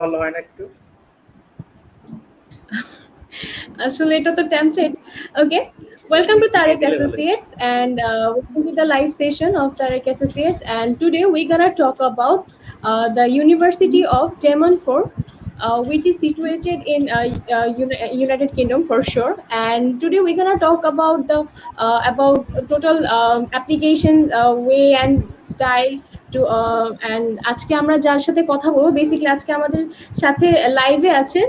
ভালো হয় না একটু? আসলে এটা তো টেমপ্লেট। Okay. Welcome to লিখে Tarek দিলে ভালো হতো। Associates and welcome to the live session of Tarek Associates, and today we're gonna talk about the University of Montfort, which is situated in United Kingdom for sure. And today we're gonna talk about total application way and style to and আজকে আমরা যার সাথে কথা বলবো basically আজকে আমাদের সাথে লাইভে আছেন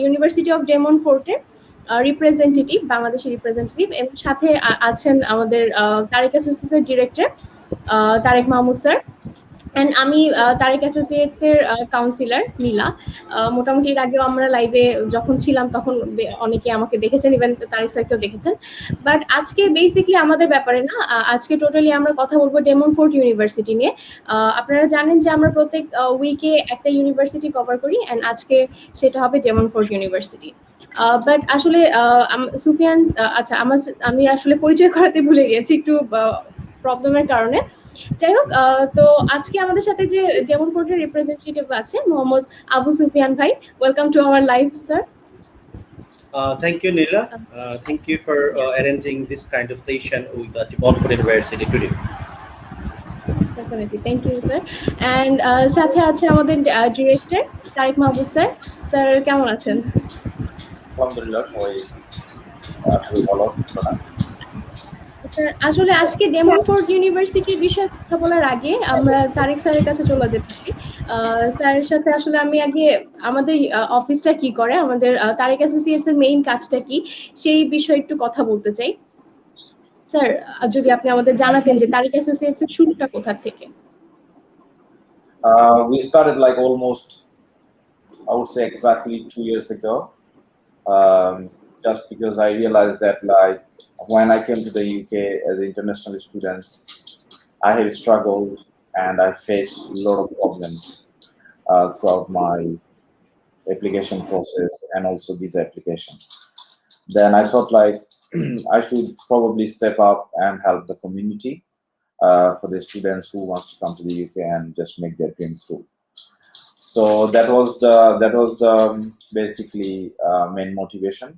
ইউনিভার্সিটি অফ ডেমন ফোর্টের রিপ্রেজেন্টেটিভ, বাংলাদেশের রিপ্রেজেন্টেটিভ, এবং সাথে আছেন আমাদের তারেক অ্যাসোসিয়েটসের director Tarique Mahmud sir. And আমি তারেক অ্যাসোসিয়েটস এর কাউন্সিলর নীলা। মোটামুটি এর আগেও আমরা লাইভে যখন ছিলাম তখন অনেকে আমাকে দেখেছেন, ইভেন তারেক স্যারকেও দেখেছেন। বাট আজকে বেসিকলি আমাদের ব্যাপারে না, আজকে টোটালি আমরা কথা বলবো ডেমন ফোর্ট ইউনিভার্সিটি নিয়ে। আপনারা জানেন যে আমরা প্রত্যেক উইকে একটা ইউনিভার্সিটি কভার করি, অ্যান্ড আজকে সেটা হবে ডেমন ফোর্ট ইউনিভার্সিটি। বাট আসলে সুফিয়ান, আচ্ছা আমি আসলে পরিচয় করাতে ভুলে গেছি একটু প্রবলেমের কারণে। যাই হোক, তো আজকে আমাদের সাথে যে ডেমন ফোর্টের রিপ্রেজেন্টেটিভ আছে মোহাম্মদ আবু সুফিয়ান ভাই। Welcome to our live sir. Thank you, Nila. Thank you for arranging this kind of session with the Montfort University today. Definitely, thank you sir. And সাথে আছে আমাদের director Tarique Mahmud sir. Sir কেমন আছেন? আলহামদুলিল্লাহ, সবাই খুবই ভালো আছেন। স্যার আসলে আজকে ডেমন ফোর্ট ইউনিভার্সিটির বিষয়ে কথা বলার আগে আমরা তারেক স্যারের কাছে চলে যেতে চাই। স্যারের সাথে আসলে আমি আগে আমাদের অফিসটা কি করে, আমাদের তারেক অ্যাসোসিয়েটস এর মেইন কাজটা কি, সেই বিষয়ে একটু কথা বলতে চাই। স্যার, যদি আপনি আমাদের জানাতেন যে তারেক অ্যাসোসিয়েটস এর শুরুটা কোথা থেকে? We started like almost, I would say exactly 2 years ago, just because I realized that like when I came to the UK as international students, I have struggled and I faced a lot of problems throughout my application process and also visa application. Then I thought like I should probably step up and help the community for the students who wants to come to the UK and just make their dreams through. So that was the basically main motivation,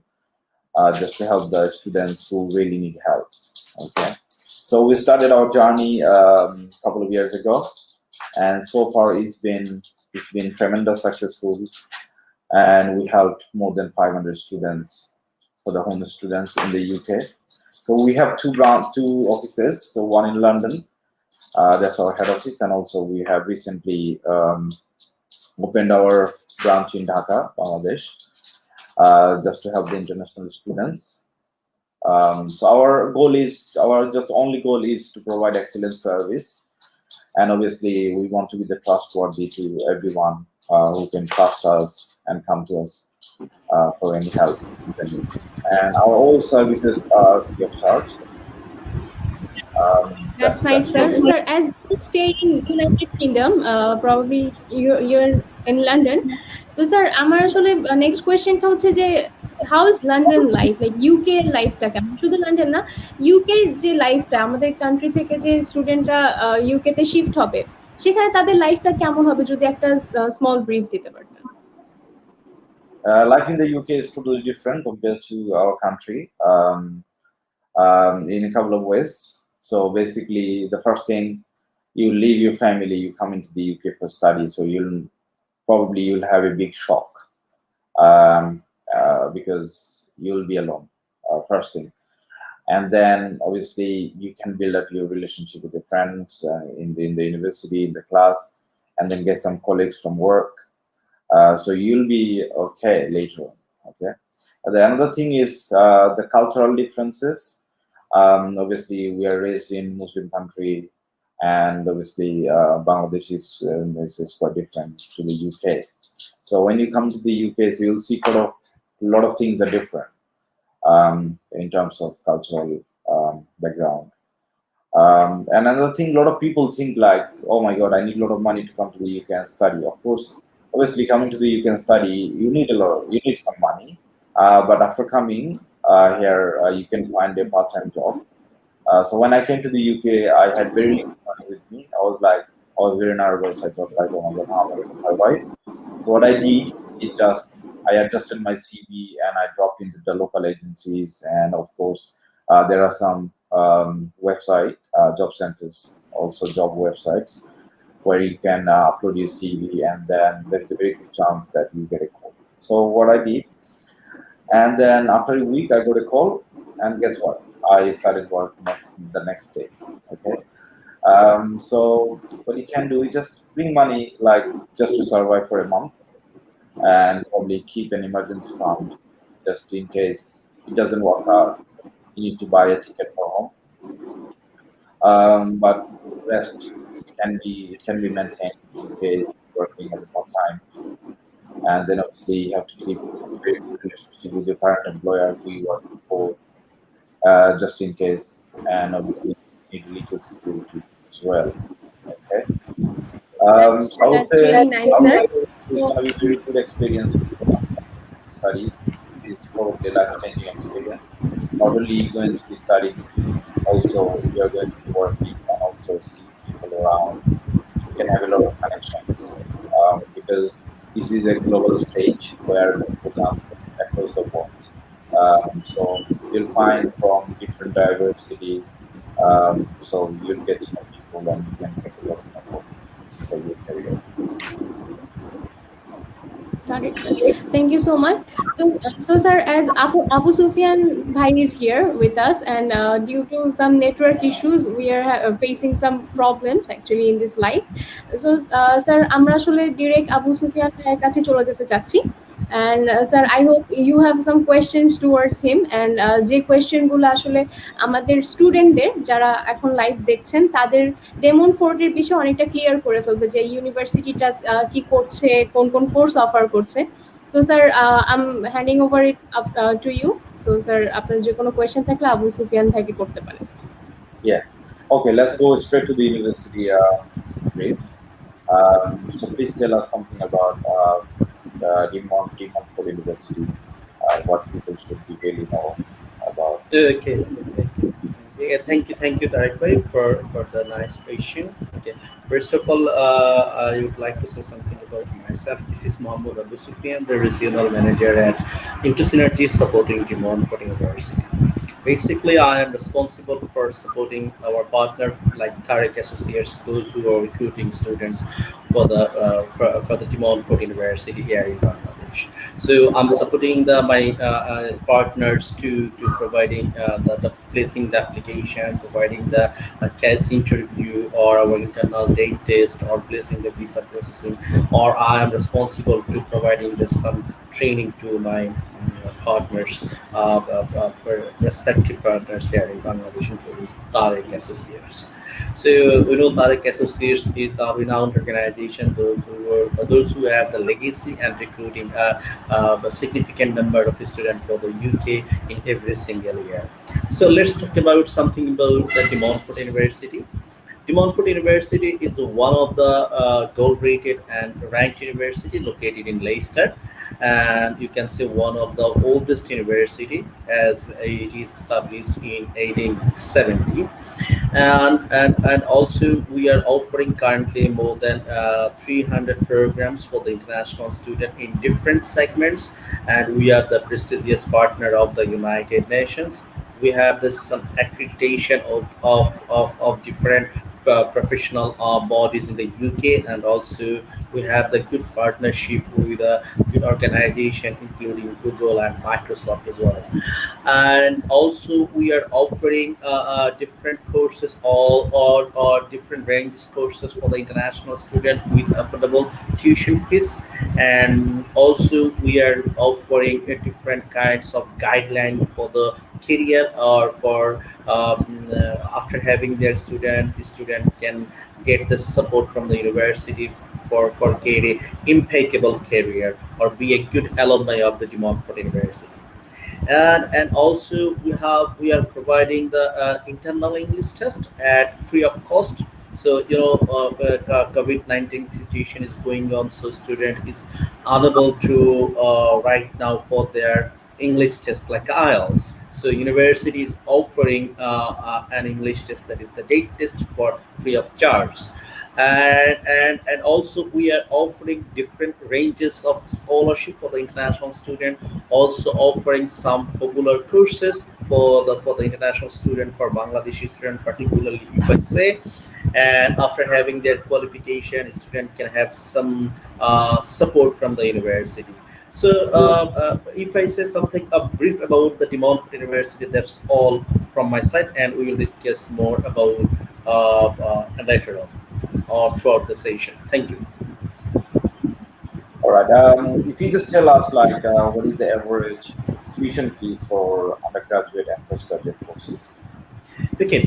just to help the students who really need help. Okay, so we started our journey a couple of years ago, and so far it's been tremendous successful, and we helped more than 500 students for the homeless students in the UK. So we have two offices. So one in London, that's our head office, and also we have recently opened our branch in Dhaka, Bangladesh, just to help the international students. So our just only goal is to provide excellent service, and obviously we want to be the trustworthy to everyone who can trust us and come to us for any help they need. And our all services are free of charge. That's nice, sir. Sir, as you stay in United Kingdom, probably you're in London. তো sir আমার আসলে next কোয়েশ্চেনটা হচ্ছে যে how is London life, like UK এর লাইফটা কেমন? শুধু লন্ডন না, ইউকে এর যে লাইফটা, আমাদের কান্ট্রি থেকে যে স্টুডেন্টরা ইউকে তে শিফট হবে সেখানে তাদের লাইফটা কেমন হবে, যদি একটা স্মল ব্রিফ দিতে পারতেন। Life in the UK is totally different compared to our country in a couple of ways. So basically, the first thing, you leave your family, you come into the UK for study, so you'll have a big shock because you'll be alone. First thing, and then obviously you can build up your relationship with your friends in the university, in the class, and then get some colleagues from work. So you'll be okay later on. Okay. The another thing is the cultural differences. Obviously, we are raised in Muslim country, and obviously Bangladesh is quite different to the UK. So when you come to the UK, so you'll see a lot of things are different in terms of cultural background. And another thing, a lot of people think like, oh my God, I need a lot of money to come to the UK and study. Of course, obviously coming to the UK and study, you need some money. But after coming here, you can find a part-time job. So when I came to the UK, I had very little money with me. I was like, I was very nervous. I thought like, oh my god, how am I going to survive? So what I did is just I adjusted my CV and I dropped into the local agencies, and of course there are some website job centers, also job websites where you can upload your CV, and then there is a very good chance that you get a call. So what I did, and then after a week I got a call, and guess what? I started work the next day. Okay, so what you can do is just bring money like just to survive for a month, and probably keep an emergency fund just in case it doesn't work out. You need to buy a ticket for home. But rest it can be maintained in case working as a part time, and then obviously you have to keep a very good relationship with your current employer who you worked before, just in case, and obviously you need little security as well. Okay. So I would That's say really nice, sir. it's So, going to be a very good experience to study. This is probably a life-changing experience. Not only you going to be studying, also you're going to be working and also see people around. You can have a lot of connections, because this is a global stage where people come from across the world. So you'll find from different diversity. So you'll get to know people and you can make a lot of network for your career. Tarek, sir. Thank you so much. So sir, as Abu Sufyan Bhai is here with us, and due to some network issues, we are facing some problems actually in this live. So, sir, আমরা আসলে direct Abu Sufyan ভাইয়ের কাছে চলে যেতে চাচ্ছি। And sir, I hope you have some questions towards him, and যে কোয়েশ্চেনগুলো আসলে আমাদের স্টুডেন্টদের যারা এখন লাইভ দেখছেন তাদের ডেমন ফোর্টের বিষয়ে অনেকটা ক্লিয়ার করে ফেলবে যে ইউনিভার্সিটিটা কি করছে, কোন কোন কোর্স অফার করছে। So sir, I am handing over it up to you. So sir, আপনার যে কোনো কোয়েশ্চেন থাকলে আবু সুফিয়ান ভাইকে করতে পারেন। Yeah. Okay, let's go straight to the university, Great. So please tell us something about the Montfort University, what people should be really know about. Okay, thank you. Yeah, thank you, Tarek bhai, for the nice question. Okay, first of all, I would like to say something about myself. This is Mohammed Abu Sufyan, the regional manager at InterSynergy supporting Demand for University. Basically, I am responsible for supporting our partner like Tarek Associates, those who are recruiting students for the Demand for University here in Bangladesh. So I'm supporting my partners to providing the placing the application, providing the case interview or our internal date test or placing the visa processing, or I am responsible to providing this some training to my partners, respective partners here in Bangladesh, including Tarek Associates. So we know Tarek Associates is a renowned organization. Those who have the legacy and recruiting a significant number of students for the UK in every single year. So let's talk about something about the Montfort University. De Montfort University is one of the gold-rated and ranked university located in Leicester, and you can say one of the oldest university as it is established in 1870. And also we are offering currently more than 300 programs for the international student in different segments, and we are the prestigious partner of the United Nations. We have this some accreditation of different professional bodies in the UK, and also we have the good partnership with a good organization including Google and Microsoft as well. And also we are offering different courses, or different ranges courses for the international student with affordable tuition fees. And also we are offering different kinds of guideline for the career, or for after having their student can get the support from the university for get a impeccable career or be a good alumni of the De Montfort University. And also we are providing the internal English test at free of cost. So COVID-19 situation is going on, so student is unable to right now for their English test like IELTS. So university is offering an English test, that is the date test, for free of charge. And also we are offering different ranges of scholarship for the international student, also offering some popular courses for the international student, for Bangladeshi student particularly, if I say. And after having their qualification, student can have some support from the university. So if I say something a brief about the Montfort University, that's all from my side, and we will discuss more about later on or throughout the session. Thank you. All right. If you just tell us, like, what is the average tuition fees for undergraduate and postgraduate courses? Okay,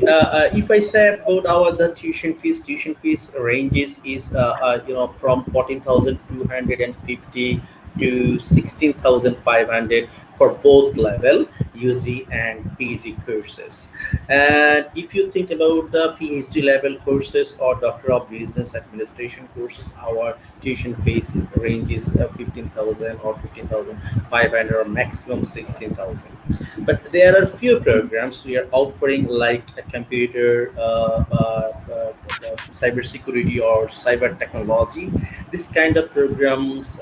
if I say about our the tuition fees ranges is from 14,250 to 16,500 for both level UG and PG courses. And if you think about the PhD level courses or Doctor of Business Administration courses, our tuition fees ranges 15,000 or 15,500 or maximum 16,000. But there are few programs we are offering, like a computer, cybersecurity or cyber technology. This kind of programs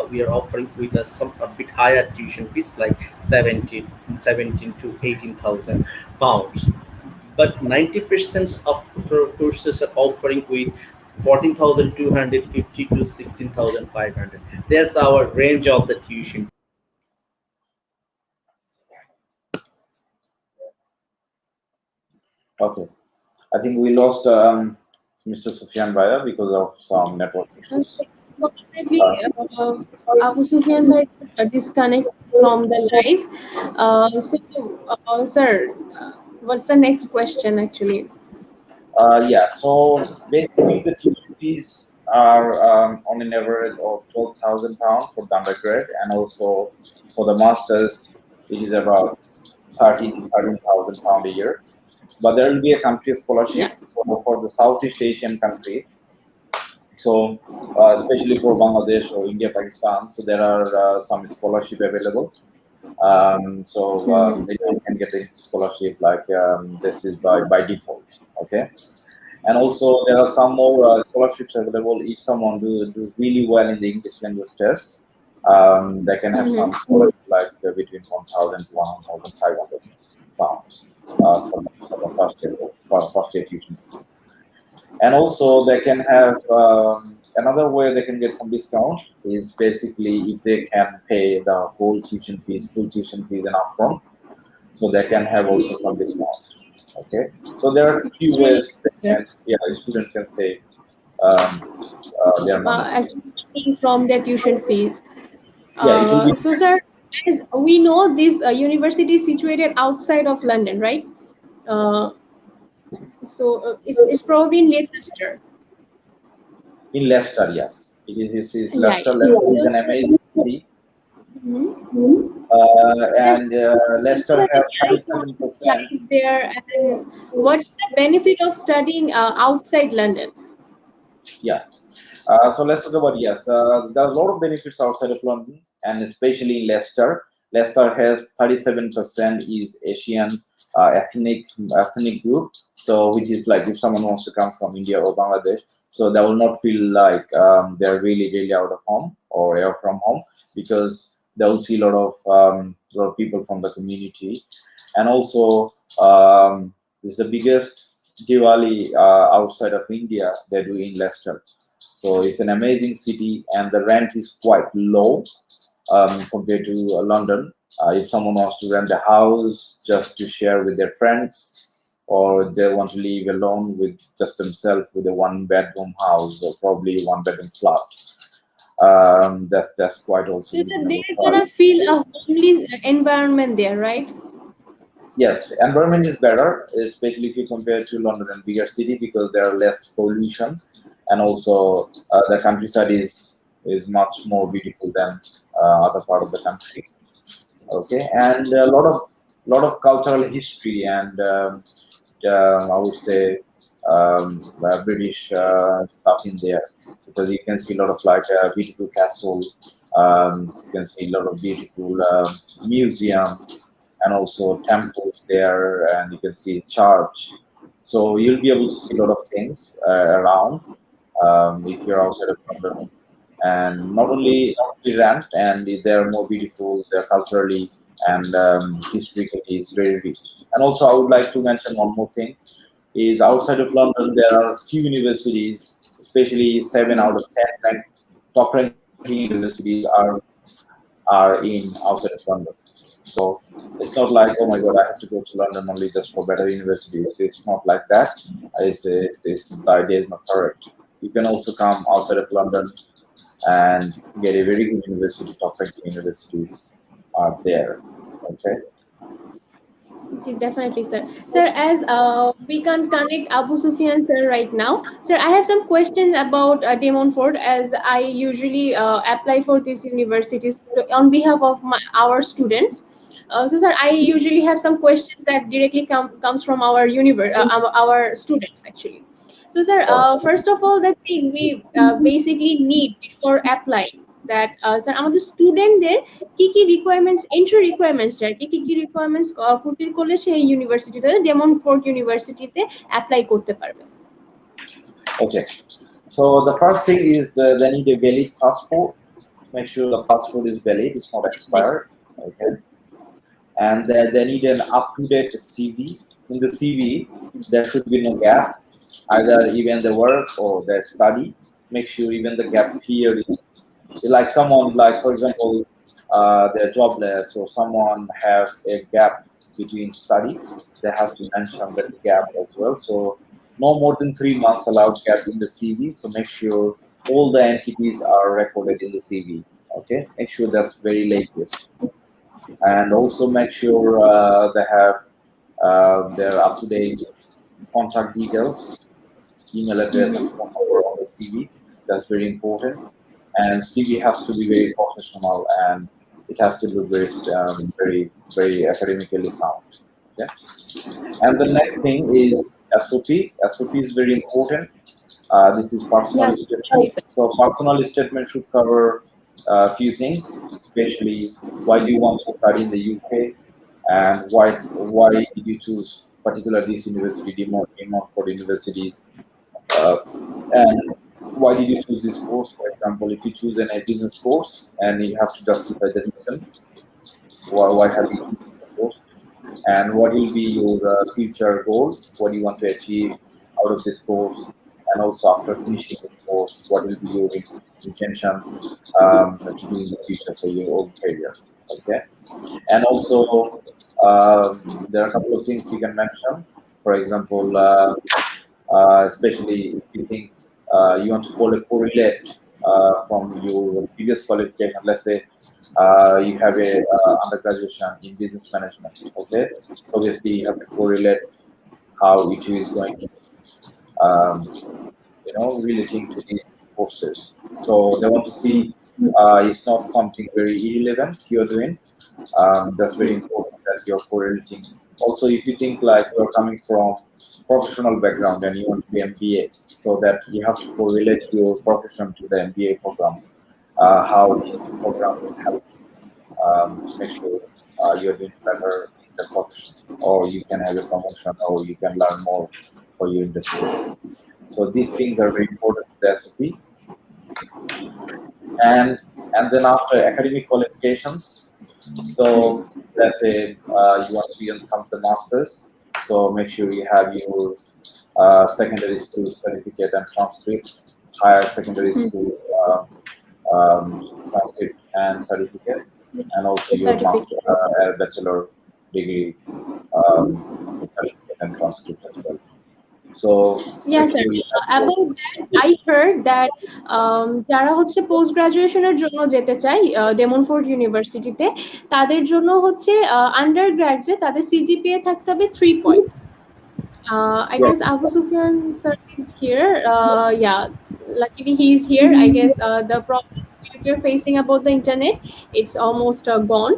we are offering with some a bit higher tuition fees, like 17 to 18,000 pounds. But 90% of courses are offering with 14,250 to 16,500. That's our range of the tuition. Okay. I think we lost Mr. Sufyan Bhaiya because of some network issues. Unfortunately, Uh, Abu Sufyan bhai disconnect from the live. Sir, what's the next question actually? yeah, so basically the tuition fees are on an average of £12,000 for the undergrad, and also for the masters, it is about 13 to 13,000 pound a year. But there will be a country Yeah. scholarship. So for the Southeast Asian country, so especially for Bangladesh or India, Pakistan, so there are some scholarship available. Mhm. They can get a scholarship, like, this is by default. Okay. And also there are some more scholarships available if someone do really well in the English language test. They can have some Mhm. scholarship, like, between 1,000 to 1,500 pounds for the first year tuition fees. And also they can have, another way they can get some discount is basically if they can pay the whole tuition fees, full tuition fees and upfront, so they can have also some discount. Okay, so there are few It's really ways that good, sir. can, yeah, a student can save um, their money. Actually paying from their tuition fees. Yeah, it will be. Sir, as we know, this university is situated outside of London, right? Uh, Yes, it's probably in Leicester. in Leicester. Yes, it is Yeah, Leicester. yeah. Leicester is So, an amazing city, mhm. Sir, and Leicester has why want to 37%. study there, and what's the benefit of studying outside London? Yeah. So let's talk about, yes. There are a lot of benefits outside of London, and especially in Leicester. Leicester has 37% is Asian ethnic group. So which is like if someone wants to come from India or Bangladesh, so they will not feel like they're really out of home or away from home, because they will see a lot of people from the community. And also, this is the biggest Diwali outside of India they do in Leicester. So it's an amazing city, and the rent is quite low compared to London. If someone wants to rent a house just to share with their friends, or they want to live alone with just themselves with a one-bedroom house or probably one-bedroom flat, that's quite also So that reasonable they're gonna price. feel a homely environment there, right? Yes, environment is better, especially if you compare to London and bigger city, because there are less pollution, and also the countryside is much more beautiful than other part of the country. Okay, and a lot of cultural history, and I would say British stuff in there, because you can see a lot of, like, beautiful castle. You can see a lot of beautiful museum, and also temples there, and you can see church. So you'll be able to see a lot of things around if you're outside of London. And not only ranked, and they're more beautiful, they're culturally and historically is very rich. And also I would like to mention one more thing is outside of London there are few universities, especially 7 out of 10 top ranking universities are in outside of London. So it's not like, oh my god, I have to go to London only just for better universities. It's not like that. The idea is not correct. You can also come outside of London and get a very good university, top ranking universities are there. Okay. Definitely, sir. Sir, as we can connect Abu Sufyan sir right now. Sir, I have some questions about Montfort as I usually apply for these universities on behalf of our students. So, sir, I usually have some questions that directly comes from our students actually. So, sir, Or first of all, the thing we basically need before applying that, sir, আমাদের স্টুডেন্টদের কি কি requirements entry রিকোয়ারমেন্টসটা কি কি requirements fulfil করলে সেই ইউনিভার্সিটিতে যেমন ফোর্ট ইউনিভার্সিটিতে অ্যাপ্লাই করতে পারবে? okay. So the first thing is they need a valid passport. Make sure the passport is valid, it's not Nice. expired. Okay. And they need an up-to-date CV. In the CV, there should be no gap, either even the work or the study. Make sure even the gap period is like someone, like for example, they're jobless or someone have a gap between study. They have to mention that gap as well. So no more than 3 months allowed gap in the CV. So make sure all the entities are recorded in the CV. Okay, make sure that's very latest, and also make sure they have their up-to-date contact details, email address, and phone number on the CV. That's very important. And CV has to be very professional, and it has to look very academically sound. Okay. And the next thing is SOP. SOP is very important. This is Yeah, personal statement. sorry, sir. So personal statement should cover a few things, especially why do you want to study in the UK, and why did you choose particular this university, demand for the universities, uh, and why did you choose this course? For example, if you choose a business course and you have to justify the reason why have you chosen this course, and what will be your future goal, what do you want to achieve out of this course, and also after finishing this course, what will be your intention to do in the future for your own career. Okay. And also there are a couple of things you can mention. For example, especially if you think you want to correlate from your previous qualification. Let's say you have a undergraduation in business management. Okay, so obviously you have to correlate how it is going to um, relating to these courses. So they want to see it's not something very irrelevant you're doing. That's very important that you're correlating. Also, if you think like you're coming from professional background and you want to be MBA, so that you have to correlate your profession to the MBA program, how this program will help to make sure you're doing better in the profession, or you can have a promotion, or you can learn more for your industry. So these things are very important to the SOP. And then after academic qualifications, so let's say you want to become the masters. So make sure you have your secondary school certificate and transcript, higher secondary school transcript and certificate, and also your master Certificate. bachelor degree certificate and transcript as well. So Yeah, make sir. sure you have your About that, I heard that যারা হচ্ছে post গ্রাজুয়েশনের জন্য যেতে চায় ডেমনফোর্ড ইউনিভার্সিটিতে তাদের জন্য হচ্ছে under গ্র্যাজে তাদের সিজিপিএ থাকতে হবে 3 point. I yeah. guess Abu Sufyan sir is here. Yeah, luckily he is here. I guess the problem we're facing about the internet, it's almost gone.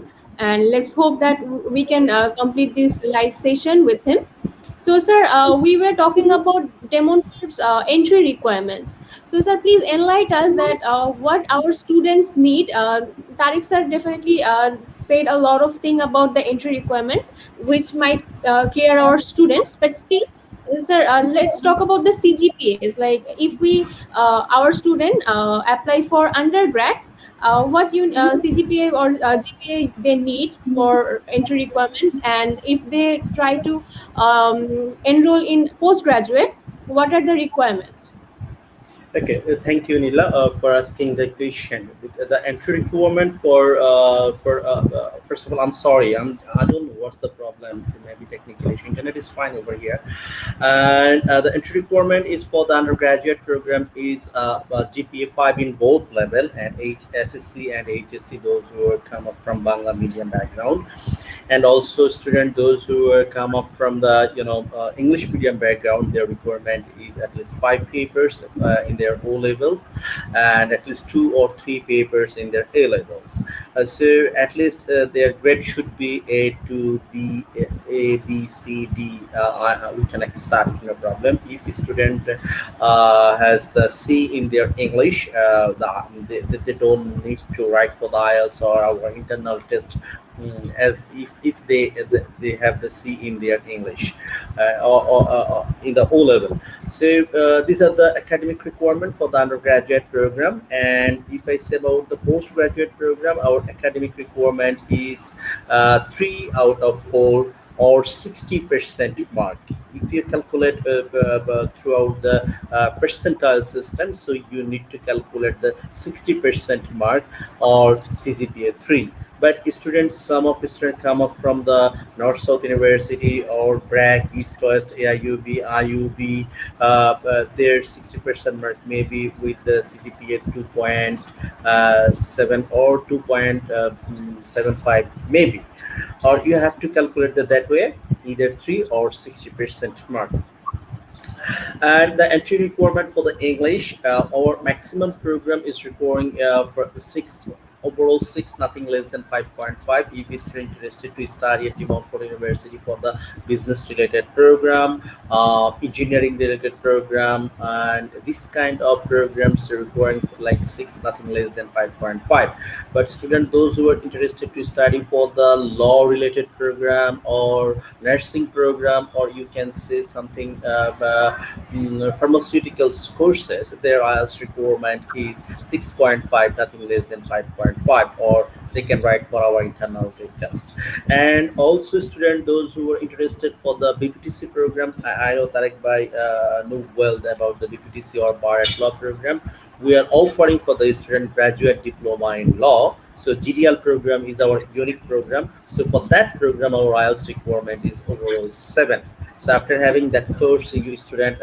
And let's hope that we can complete this live session with him. So, sir, we were talking about Demonford's entry requirements. So, sir, please enlighten us that what our students need. Tariq sir definitely said a lot of thing about the entry requirements, which might clear our students. But still, Sir, let's talk about the CGPAs. Like, if we, our student apply for undergrads, what CGPA or GPA they need for entry requirements, and if they try to enroll in postgraduate, what are the requirements? Okay, thank you, Nila, for asking the question. The entry requirement for first of all, I'm sorry, I don't know what's the problem. Maybe technical issue. Internet is fine over here, and the entry requirement is for the undergraduate program is GPA 5 in both level and SSC and HSC. Those who are come up from Bangla medium background, and also student those who come up from the English medium background, their requirement is at least 5 papers in their O levels and at least 2 or 3 papers in their A levels. So at least their grade should be A to B, A B C D. We can accept, no problem. If a student has the C in their English, they don't need to write for the IELTS or our internal test. As if they have the C in their English or in the O level. So these are the academic requirement for the undergraduate program. And if I say about the postgraduate program, our academic requirement is 3 out of 4 or 60% mark. If you calculate throughout the percentile system, so you need to calculate the 60% mark or CGPA 3. But students, some of students come up from the North South University or BRAC, East West, AIUB, IUB. Their 60% mark maybe with the CGPA 2.7 or 2.75 maybe, or you have to calculate that way, either 3 or 60% mark. And the entry requirement for the English, our maximum program is requiring for the six overall six, nothing less than 5.5. If you are interested to study at the Montfort University for the business related program, engineering related program, and this kind of programs are requiring like six, nothing less than 5.5. But student those who are interested to study for the law related program or nursing program, or you can say something pharmaceuticals courses, their IELTS requirement is 6.5, nothing less than 5.5, or they can write for our internal test. And also student those who are interested for the BPTC program, I know Tarek Bhai know well about the BPTC or Bar at Law program. We are offering for the student graduate diploma in law. So GDL program is our unique program. So for that program, our IELTS requirement is overall 7. So after having that course, you student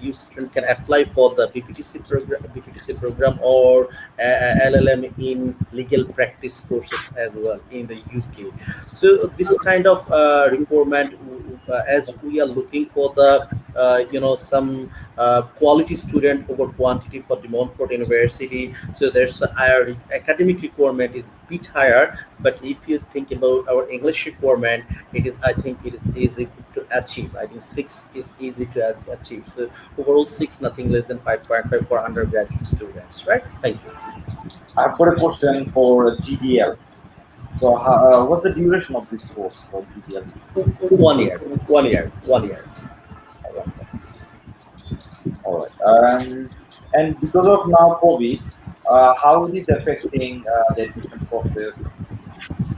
you student can apply for the BPTC program or LLM in legal practice courses as well in the UK. So this kind of requirement, as we are looking for the some quality student over quantity for the Montfort University. So there's our academic requirement is bit higher, but if you think about our English requirement, it is, I think it is easy to achieve. I think 6 is easy to achieve. So overall 6, nothing less than 5.5 for undergraduate students, right? Thank you. I've got a question for GDL. So, what's the duration of this course for GDL? 1 year, 1 year, 1 year. All right. And because of now COVID, how it is affecting the admission process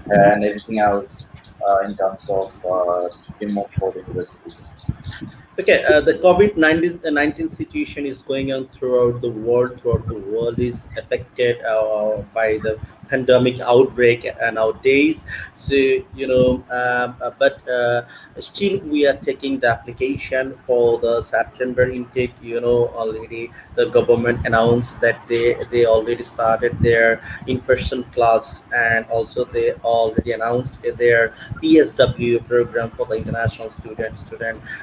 and everything else in terms of remote for the university? Okay, the COVID-19 situation is going on throughout the world. Throughout the world is affected by the pandemic outbreak nowadays. So but still we are taking the application for the September intake. Already the government announced that they already started their in-person class, and also they already announced their PSW program for the international student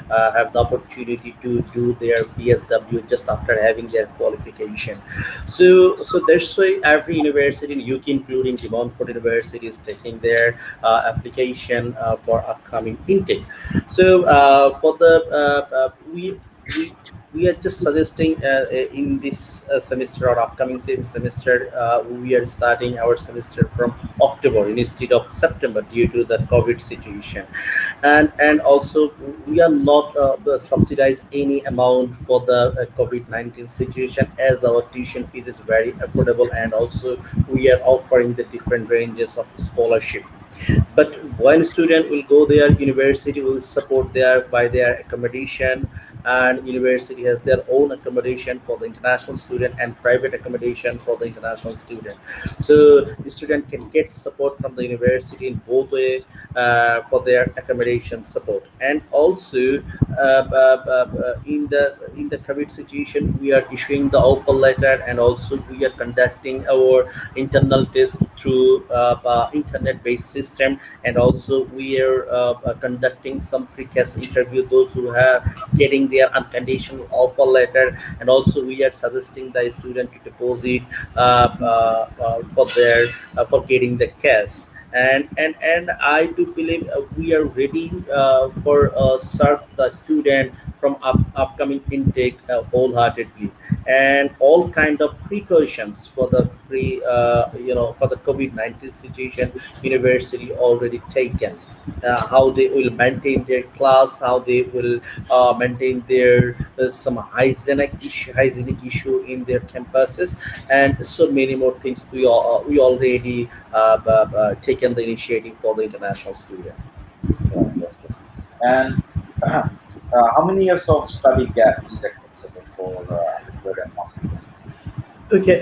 have the opportunity to do their PSW just after having their qualification. So that's why every university in UK, including the Montfort University, is taking their application for upcoming intake. So for the we are just suggesting in this semester or upcoming semester, we are starting our semester from October October instead of September due to the COVID situation. And also we are not subsidize any amount for the COVID-19 situation, as our tuition fees is very affordable, and also we are offering the different ranges of scholarship. But when student will go there, university will support their by their accommodation, and university has their own accommodation for the international student and private accommodation for the international student. So the student can get support from the university in both way, for their accommodation support. And also in the COVID situation, we are issuing the offer letter, and also we are conducting our internal test through internet based system. And also we are conducting some precast interview those who have getting their unconditional offer letter. And also we are suggesting the student to deposit for their for getting the cash. And I do believe we are ready for serve the student from upcoming intake wholeheartedly. And all kind of precautions for the for the COVID-19 situation, university already taken. How they will maintain their class, how they will maintain their some hygienic issue in their campuses, and so many more things. We already taken the initiative for the international student. Yeah, that's good. And how many years of study gap is acceptable for undergrad and masters? Okay,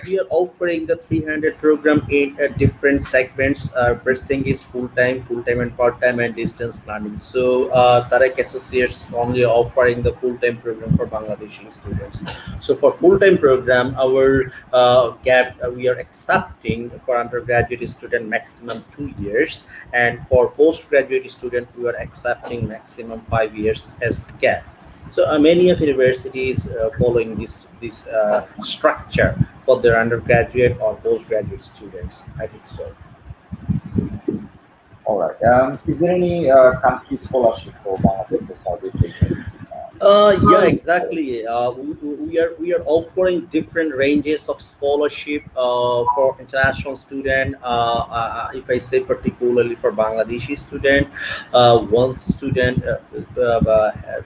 we are offering the 300 program in different segments. First thing is full time and part time and distance learning. So, Tarek Associates only offering the full time program for Bangladeshi students. So, for full time program, our gap we are accepting for undergraduate student maximum 2 years, and for postgraduate student we are accepting maximum 5 years as gap. So many of universities following this structure for their undergraduate or postgraduate students. I think so. All right. Is there any country scholarship for Bangladesh or Southeast Asia? Yeah, exactly. We are offering different ranges of scholarship for international student. If I say particularly for Bangladeshi student, once student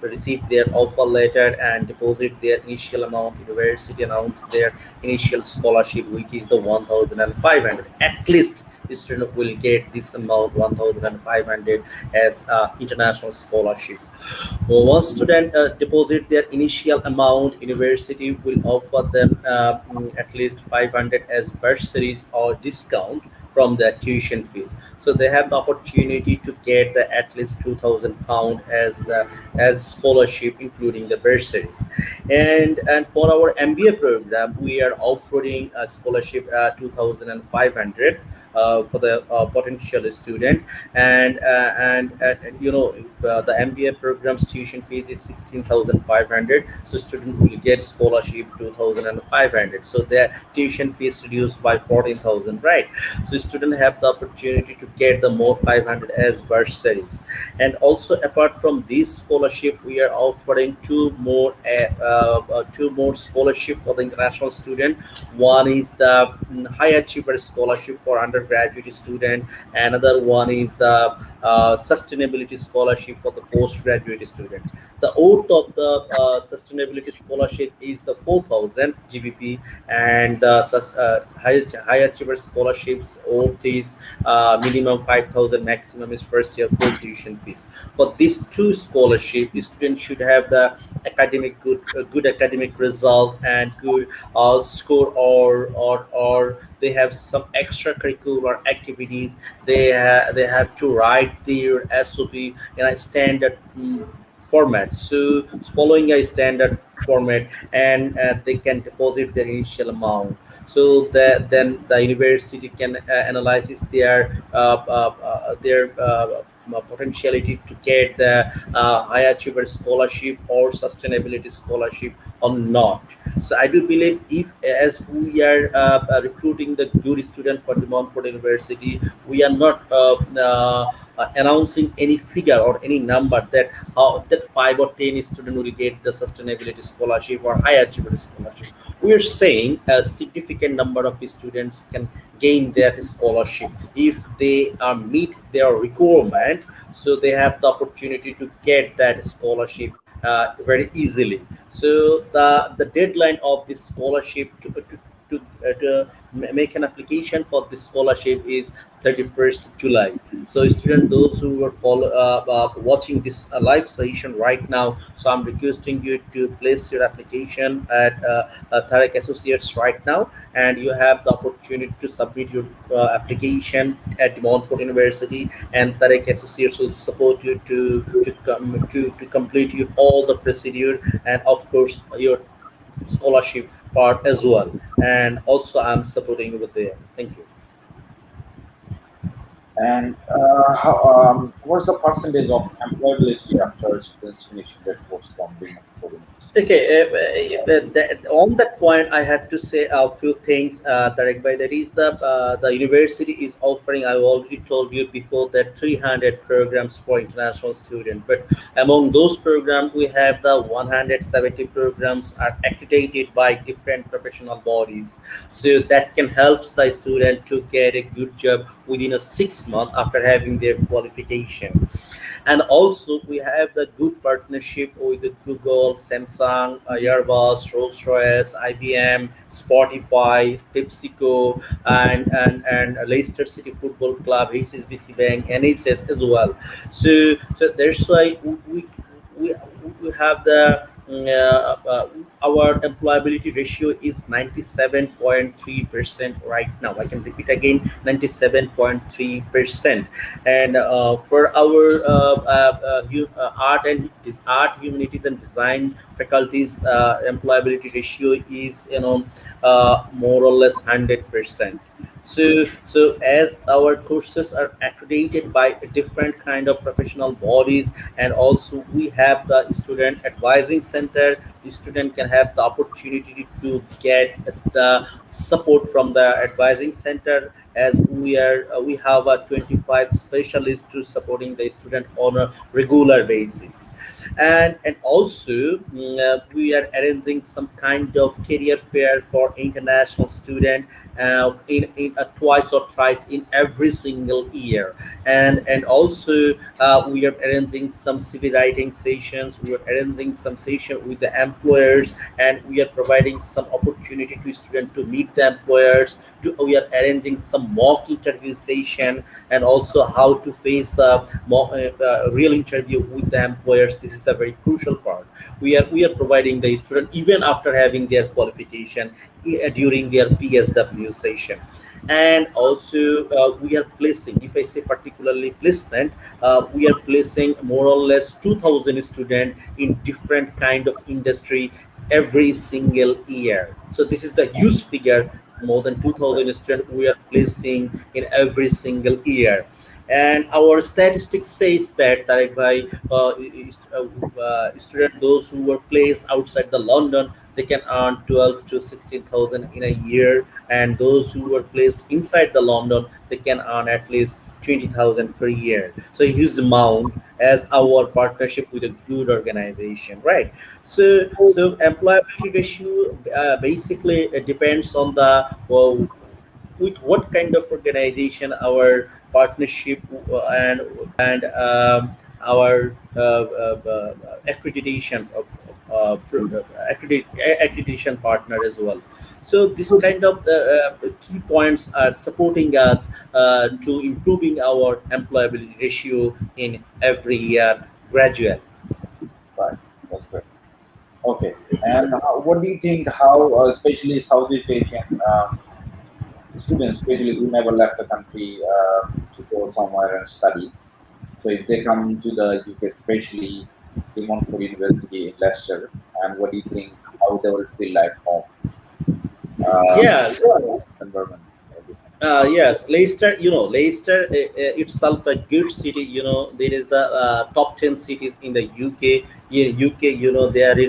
receive their offer letter and deposit their initial amount, university announce their initial scholarship, which is the 1,500. At least the student will get this amount 1,500 as international scholarship. Once student deposit their initial amount, university will offer them at least 500 as bursaries or discount from their tuition fees. So they have the opportunity to get the at least £2,000 as scholarship, including the bursaries. And for our MBA program, we are offering a scholarship 2,500 for the potential student. And the MBA program's tuition fees is 16,500. So student will get scholarship 2,500. So their tuition fees reduced by 14,000, right? So student have the opportunity to get the more 500 as bursaries. And also apart from this scholarship, we are offering two more scholarship for the international student. One is the high achiever scholarship for undergraduate student. Another one is the sustainability scholarship for the postgraduate student. The oath of the sustainability scholarship is the 4,000 GBP, and the high achiever scholarships oath is minimum 5,000, maximum is first year full tuition fees. For these two scholarship, the student should have the good academic result and good score, or they have some extracurricular activities. They have to write their SOP in a standard format. So following a standard format, and they can deposit their initial amount. So that then the university can analyze their potentiality to get the high achiever scholarship or sustainability scholarship or not. So I do believe if as we are recruiting the good student for the Montfort University, we are not announcing any figure or any number that how that 5 or 10 student will get the sustainability scholarship or high achiever scholarship. We are saying a significant number of students can gain that scholarship if they meet their requirement, so they have the opportunity to get that scholarship very easily. So the deadline of this scholarship to make an application for this scholarship is 31st July. So student those who were watching this live session right now, so I'm requesting you to place your application at Tarek Associates right now, and you have the opportunity to submit your application at Montfort University, and Tarek Associates will support you to complete you all the procedure, and of course your scholarship part as well. And also I'm supporting you with there. Thank you. And what's the percentage of employability after students finishing their course from the Montfort University? Okay, on that point, I have to say a few things, Tarek. By that is the university is offering. I already told you before that 300 programs for international students. But among those programs, we have the 170 programs are accredited by different professional bodies. So that can help the student to get a good job within a 6 month after having their qualification. And also we have the good partnership with the Google, Samsung, Airbus, Rolls Royce, IBM, Spotify, PepsiCo, and Leicester City Football Club, HSBC Bank, NHS as well. So that's why we, we have the our employability ratio is 97.3% right now. I can repeat again, 97.3%. And for our art, humanities and design faculties, employability ratio is more or less 100%. So as our courses are accredited by a different kind of professional bodies, and also we have the student advising center, the student can have the opportunity to get the support from the advising center, as we have a 25 specialists to supporting the student on a regular basis. And also we are arranging some kind of career fair for international student in a twice or thrice in every single year. And also we are arranging some civil writing sessions, we are arranging some session with the employers, and we are providing some opportunity to students to meet the employers. We are arranging some mock interview session, and also how to face the real interview with the employers. This is the very crucial part. We are providing the student even after having their qualification, during their PSW session. And also we are placing, if I say particularly placement, we are placing more or less 2000 students in different kind of industry every single year. So this is the huge figure. More than 2000 students we are placing in every single year. And our statistics says that Tarek bhai, student those who were placed outside the London, they can earn 12 to 16,000 in a year, and those who were placed inside the London, they can earn at least 20,000 per year. So a huge amount as our partnership with a good organization, right? So employability ratio basically depends on the with what kind of organization our partnership and our accreditation accreditation partner as well. So this kind of key points are supporting us to improving our employability ratio in every year gradually. Right, that's good. Okay, and what do you think? How, especially Southeast Asian students, especially who never left the country to go somewhere and study. So if they come to the UK, especially the Montfort University in Leicester, and what do you think? How they will feel like home? Uh, Yeah, environment. Yes, Leicester. Leicester itself a good city. There is the top 10 cities in the UK. In UK, there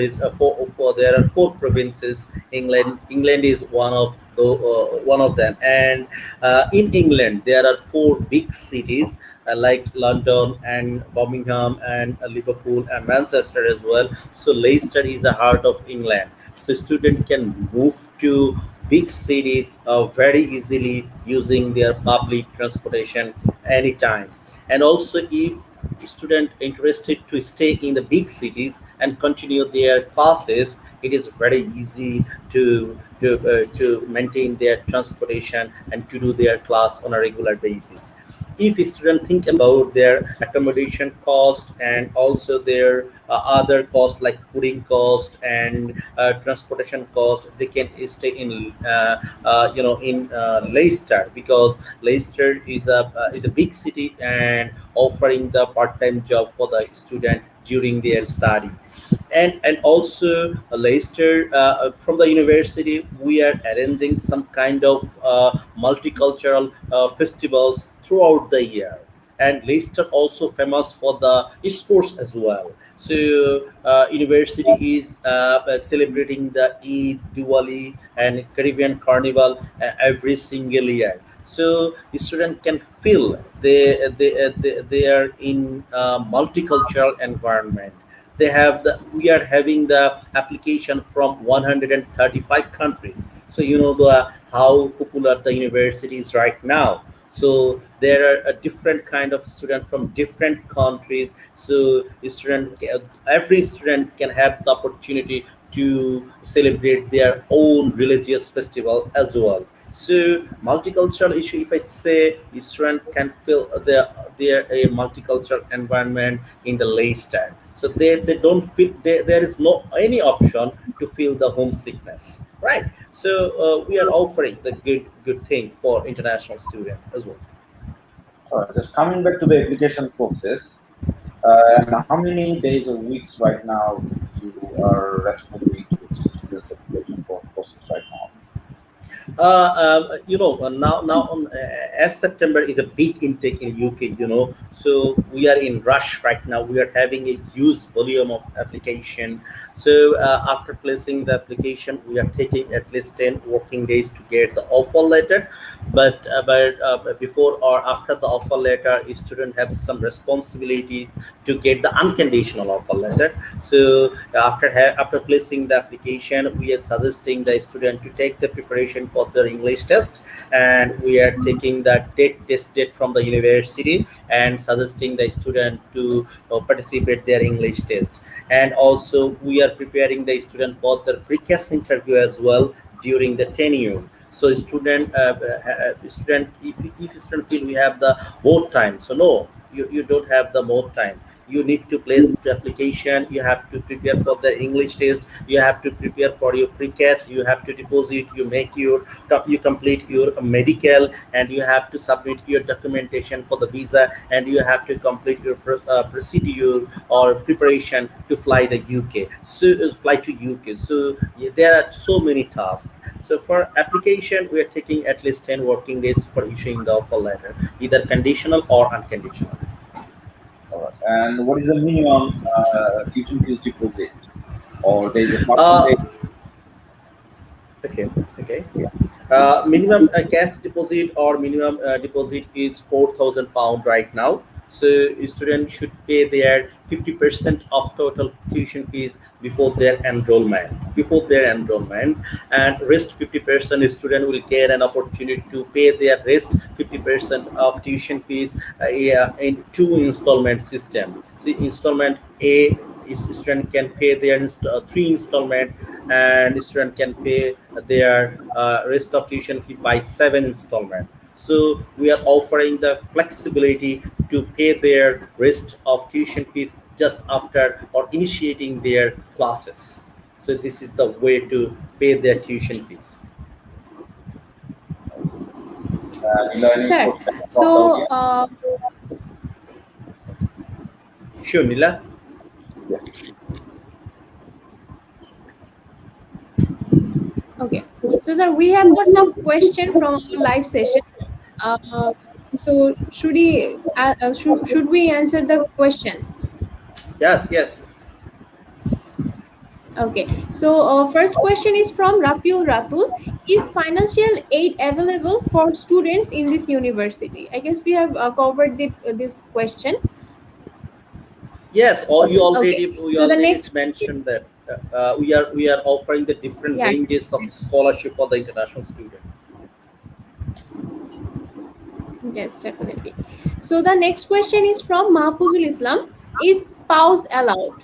is there are four provinces. England is one of them, and in England there are four big cities like London and Birmingham and Liverpool and Manchester as well. So Leicester is the heart of England. So student can move to big cities very easily using their public transportation anytime. And also, if student interested to stay in the big cities and continue their classes, it is very easy to maintain their transportation and to do their class on a regular basis. If students think about their accommodation cost and also their other cost like fooding cost and transportation cost, they can stay in Leicester, because Leicester is a big city and offering the part-time job for the student during their study. And also Leicester, from the university we are arranging some kind of multicultural festivals throughout the year. And Leicester also famous for the sports as well. So university is celebrating the Eid, Diwali, and Caribbean Carnival every single year. So student can feel they are in a multicultural environment. We are having the application from 135 countries. So the how popular the university is right now. So there are a different kind of student from different countries. So every student can have the opportunity to celebrate their own religious festival as well. So multicultural issue, if I say, student can feel their a multicultural environment in the Leicester. So they don't feel there is no any option to feel the homesickness, right? So we are offering the good thing for international student as well. Just coming back to the application process, and how many days or weeks right now you are responding to the students' application process right now? Now as September is a big intake in UK, so we are in rush right now. We are having a huge volume of application. So after placing the application, we are taking at least 10 working days to get the offer letter. But before or after the offer letter, a student have some responsibilities to get the unconditional offer letter. So after placing the application, we are suggesting the student to take the preparation for their English test, and we are taking the test date from the university and suggesting the student to participate their English test. And also we are preparing the student for the precast interview as well during the tenure. So student, if student feel we have the more time, so no, you don't have the more time. You need to place the application, you have to prepare for the English test, you have to prepare for your precast, you have to deposit, you complete your medical, and you have to submit your documentation for the visa, and you have to complete your procedure or preparation to fly the UK. So fly to UK. So yeah, there are so many tasks. So for application, we are taking at least 10 working days for issuing the offer letter, either conditional or unconditional. All right. And what is the minimum tuition fees deposit? Or there is a Uh, percentage? okay, okay. Yeah. Minimum cash deposit or minimum deposit is £4,000 right now. So students should pay their 50% of total tuition fees before their enrollment. And rest 50% student will get an opportunity to pay their rest 50% of tuition fees yeah, in two installment system. See, installment A is student can pay their three installment, and student can pay their rest of tuition fee by seven installment. So we are offering the flexibility to pay their rest of tuition fees just after or initiating their classes. So this is the way to pay their tuition fees. Nila, any Sir, question from the so audience? Sure, Nila. Yes. Okay. So, sir, we have got some question from our live session. Uh, so, should we answer the questions? Yes, yes. Okay. So, first question is from Rafiul Ratul. Is financial aid available for students in this university? I guess we have covered this question. Yes, or Okay. we So the already next, mentioned that we are offering the different yeah, ranges of scholarship for the international student. yes, definitely. So the next question is from Mahfuzul Islam. Is spouse allowed?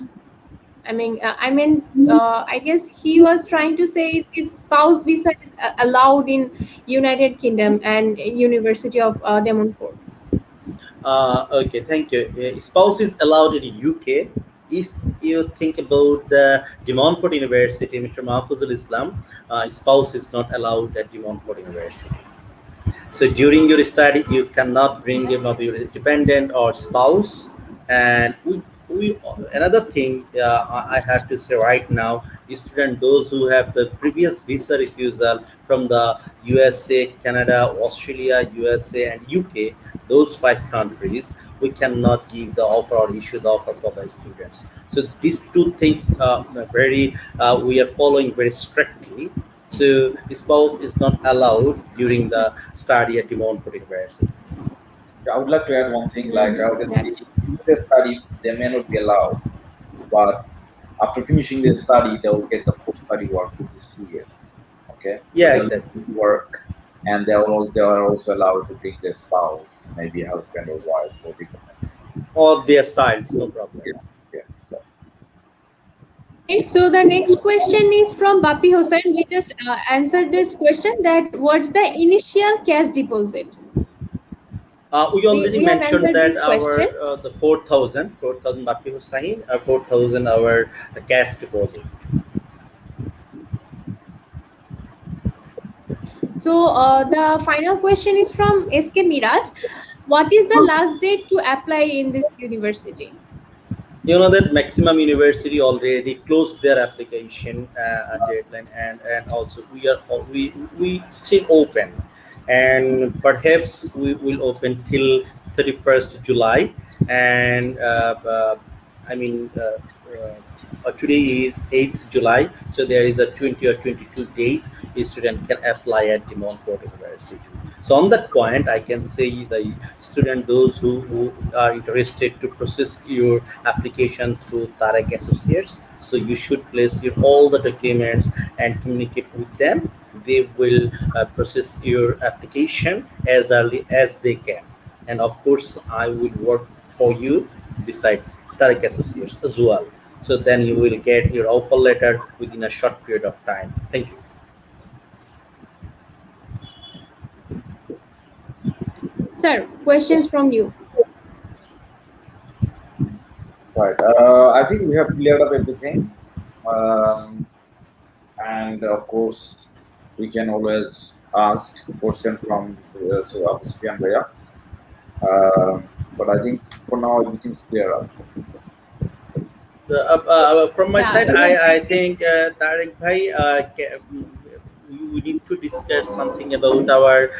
I guess he was trying to say is spouse visa is allowed in United Kingdom and University of De Montfort. Okay, thank you. Spouse is allowed in the UK. If you think about the De Montfort University, Mr. Mahfuzul Islam, spouse is not allowed at De Montfort University. So during your study, you cannot bring him up your dependent or spouse. And we another thing I have to say right now, student those who have the previous visa refusal from the USA, Canada, Australia, USA, and UK, those five countries, we cannot give the offer or issue the offer for the students. So these two things very we are following very strictly. So spouse is not allowed during the study at the Montfort University. I would like to add one thing, like That obviously in the study they may not be allowed, but after finishing their study they will get the post-study work, which is 2 years. Okay, so Yeah, they'll exactly. work, and they are also allowed to bring their spouse, maybe a husband or wife or dependent. Or their sides, no problem. Yeah, yeah. So okay. So the next question is from Bapi Hossain. We just answered this question. That what's the initial cash deposit? We already We have mentioned answered that this question. our the 4,000 Bapi Hussain, 4,000 our cash deposit. So the final question is from SK Miraj. What is the last date to apply in this university? You know that maximum university already closed their application deadline, and also we still open, and perhaps we will open till 31st July. And I mean today is 8th July, so there is a 20 or 22 days a student can apply at the Montfort University. So on that point, I can say the student, those who are interested to process your application through Tarek Associates, so you should place your all the documents and communicate with them. They will process your application as early as they can. And of course, I will work for you besides Tarek Associates as well. So then you will get your offer letter within a short period of time. Thank you. Sir, questions from you. right, I think we have cleared up everything, um, and of course we can always ask question from so Abu Sufyan Bhaiya. But I think for now everything's clear up. From my Yeah, side, it was. I think Tarek Bhai, we need to discuss something about our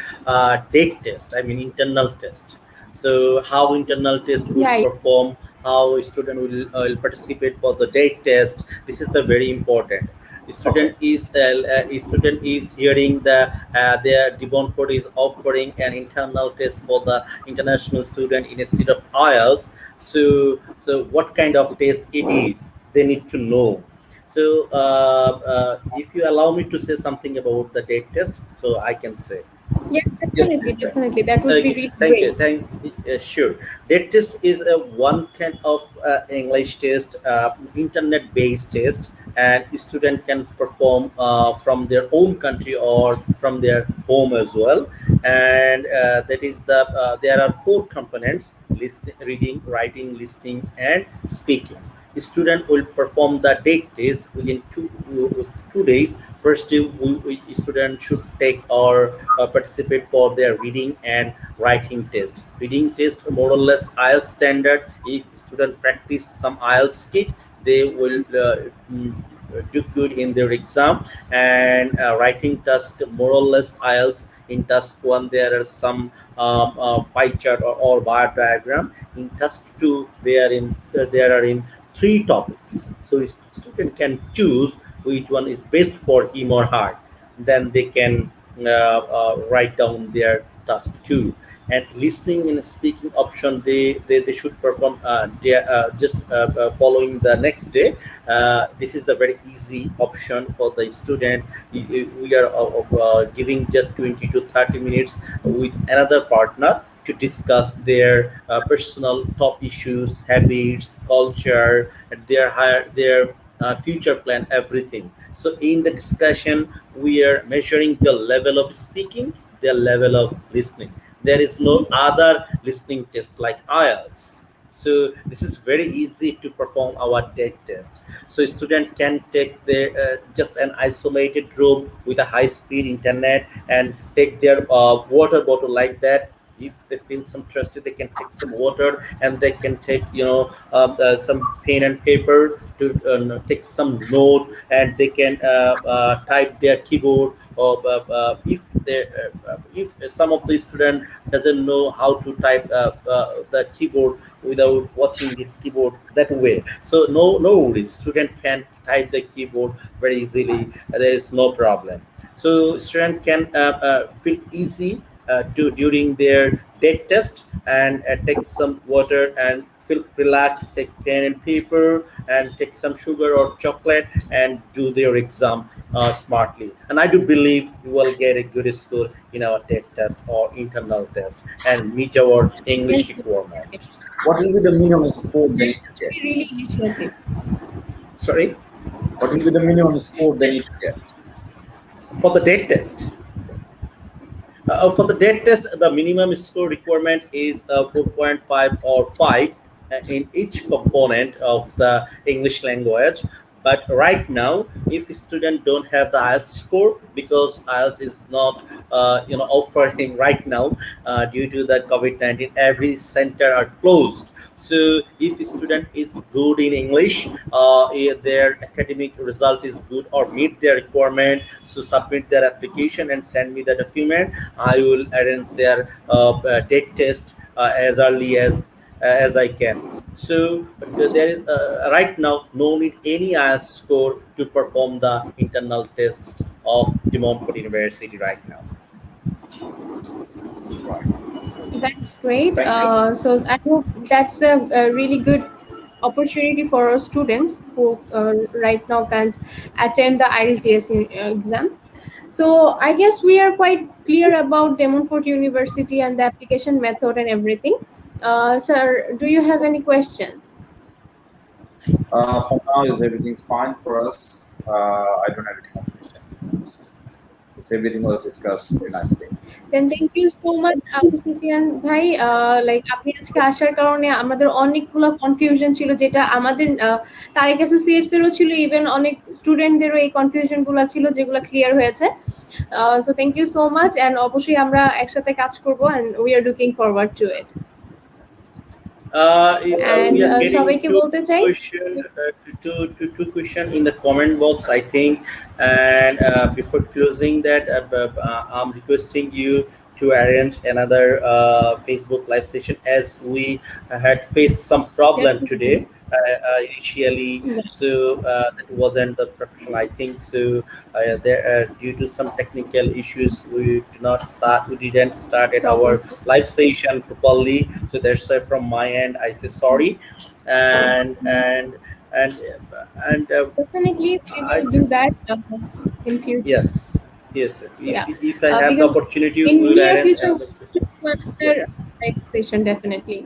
DATE test. I mean internal test. So how internal test will Yeah, perform, how a student will participate for the DATE test. This is the very important. Okay. Student is hearing the their Devonford is offering an internal test for the international student instead of IELTS. So what kind of test it is, they need to know. So if you allow me to say something about the date test, so I can say. yes, Yes, definitely, please. definitely. That would be Okay, really thank you. great. Sure. That test is a one kind of English test, internet-based test, and student can perform from their own country or from their home as well. And that is there are four components: reading, writing, listening, and speaking. Student will perform the date test within 2 days. First, student should take or participate for their reading and writing test. Reading test more or less IELTS standard. If student practice some IELTS skit, they will do good in their exam. And writing task more or less IELTS. In task 1 there are some pie chart or bar diagram. In task 2 there are in three topics, so student can choose which one is best for him or her. Then they can write down their task 2. And listening and speaking option, they should perform just following the next day. This is the very easy option for the student. We are giving just 20 to 30 minutes with another partner to discuss their personal top issues, habits, culture, their future plan, everything. So in the discussion, we are measuring the level of speaking, the level of listening. There is no other listening test like IELTS. So this is very easy to perform our tech test. So student can take their just an isolated room with a high speed internet and take their water bottle like that. If they feel some thirsty, they can take some water, and they can take some pen and paper to take some note, and they can type their keyboard. Or if some of the student doesn't know how to type the keyboard without watching this keyboard that way, so no worries, student can type the keyboard very easily. There is no problem. So student can feel easy during their tech test, and take some water and feel relaxed, take pen and paper and take some sugar or chocolate and do their exam smartly. And I do believe we will get a good score in our tech test or internal test and meet our Yes, English requirement. What will be the minimum score they need to that's get? really initiative. Sorry, What will be the minimum score they need to get? for the tech test. For the dead test, the minimum score requirement is 4.5 or 5 in each component of the English language. But right now, if students don't have the IELTS score, because IELTS is not offering right now due to the COVID-19, every center are closed. So if a student is good in English, if their academic result is good or meet their requirement, so submit their application and send me the document. I will arrange their tech test as early as I can. So there is right now no need any IELTS score to perform the internal tests of the Montfort University right now. Right. That's great. Thank you. So I hope that's a really good opportunity for our students who right now can't attend the IELTS exam. So I guess we are quite clear about Montfort University and the application method and everything. Sir, do you have any questions? For now, is everything's fine for us? I don't have any more questions. It's everything was discussed very nicely. Then thank you so much, Abu Sufyan ভাই। Like আপনি আজকে আসার কারণে আমাদের অনেকগুলো confusion ছিল, যেটা আমাদের তারেক অ্যাসোসিয়েটস এরও ছিল, ইভেন অনেক স্টুডেন্টদেরও এই কনফিউশন গুলো ছিল, যেগুলো ক্লিয়ার হয়েছে। So thank you so much, and অবশ্যই আমরা একসাথে কাজ করব, and we are looking forward to it. And We are getting সবাইকে বলতে চাই, two question in the comment box, I think. And before closing that, I'm requesting you to arrange another Facebook live session, as we had faced some problem today definitely. initially. Yeah, So that wasn't the professional, I think. So there due to some technical issues, we didn't started our problem. live session properly. So that's why from my end I say sorry. And Definitely, we I, will do that in future. yes, yes, Yeah, if I have the because opportunity, we in will near arrange future, another. Yes. another live session definitely.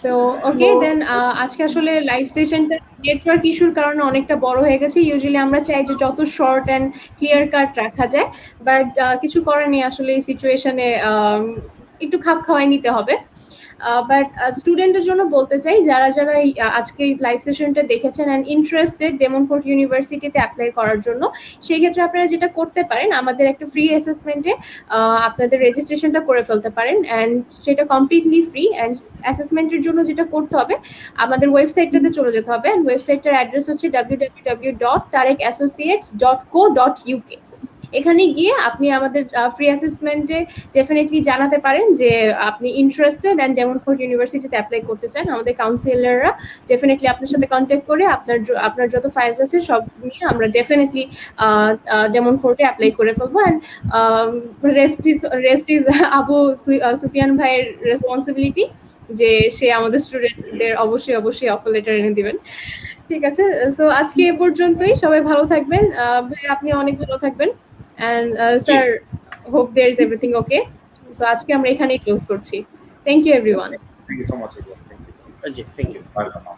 So okay, So, then আজকে আসলে live সেশনটা network ইস্যুর কারণে অনেকটা বড় হয়ে গেছে। Usually আমরা চাই যে যত শর্ট অ্যান্ড ক্লিয়ার কাট রাখা যায়, বাট কিছু করার নেই, আসলে এই সিচুয়েশনে একটু খাপ খাওয়াই নিতে হবে। বাট স্টুডেন্টের জন্য বলতে চাই, যারা যারা আজকে লাইভ সেশনটা দেখেছেন অ্যান্ড ইন্টারেস্টেড ডেমনফোর্ট ইউনিভার্সিটিতে অ্যাপ্লাই করার জন্য, সেই ক্ষেত্রে আপনারা যেটা করতে পারেন, আমাদের একটা ফ্রি অ্যাসেসমেন্টে আপনাদের রেজিস্ট্রেশনটা করে ফেলতে পারেন, অ্যান্ড সেটা কমপ্লিটলি ফ্রি। অ্যান্ড অ্যাসেসমেন্টের জন্য যেটা করতে হবে, আমাদের ওয়েবসাইটটাতে চলে যেতে হবে, অ্যান্ড ওয়েবসাইটটার অ্যাড্রেস হচ্ছে www.tarekassociates.co.uk। এখানে গিয়ে আপনি আমাদের ফ্রি অ্যাসেসমেন্টে ডেফিনেটলি জানাতে পারেন যে আপনি ইন্টারেস্টেড অ্যান্ড ডেমনফোর্ট ইউনিভার্সিটিতে অ্যাপ্লাই করতে চান। আমাদের কাউন্সিলররা ডেফিনেটলি আপনার সাথে কন্ট্যাক্ট করে আপনার যত ফাইলস আছে সব নিয়ে আমরা ডেফিনেটলি ডেমনফোর্টে অ্যাপ্লাই করে ফেলবো। And rest is Abu Sufian ভাইয়ের রেসপন্সিবিলিটি, যে সে আমাদের স্টুডেন্টদের অবশ্যই অবশ্যই অফার লেটার এনে দিবেন। ঠিক আছে, সো আজকে এ পর্যন্তই। সবাই ভালো থাকবেন, ভাই আপনি অনেক ভালো থাকবেন, অ্যান্ড জি, sir hope there is everything okay. So আজকে আমরা এখানেই ক্লোজ করছি। Thank you everyone. Thank you so much again. Thank you. জি, thank you. Bye for now.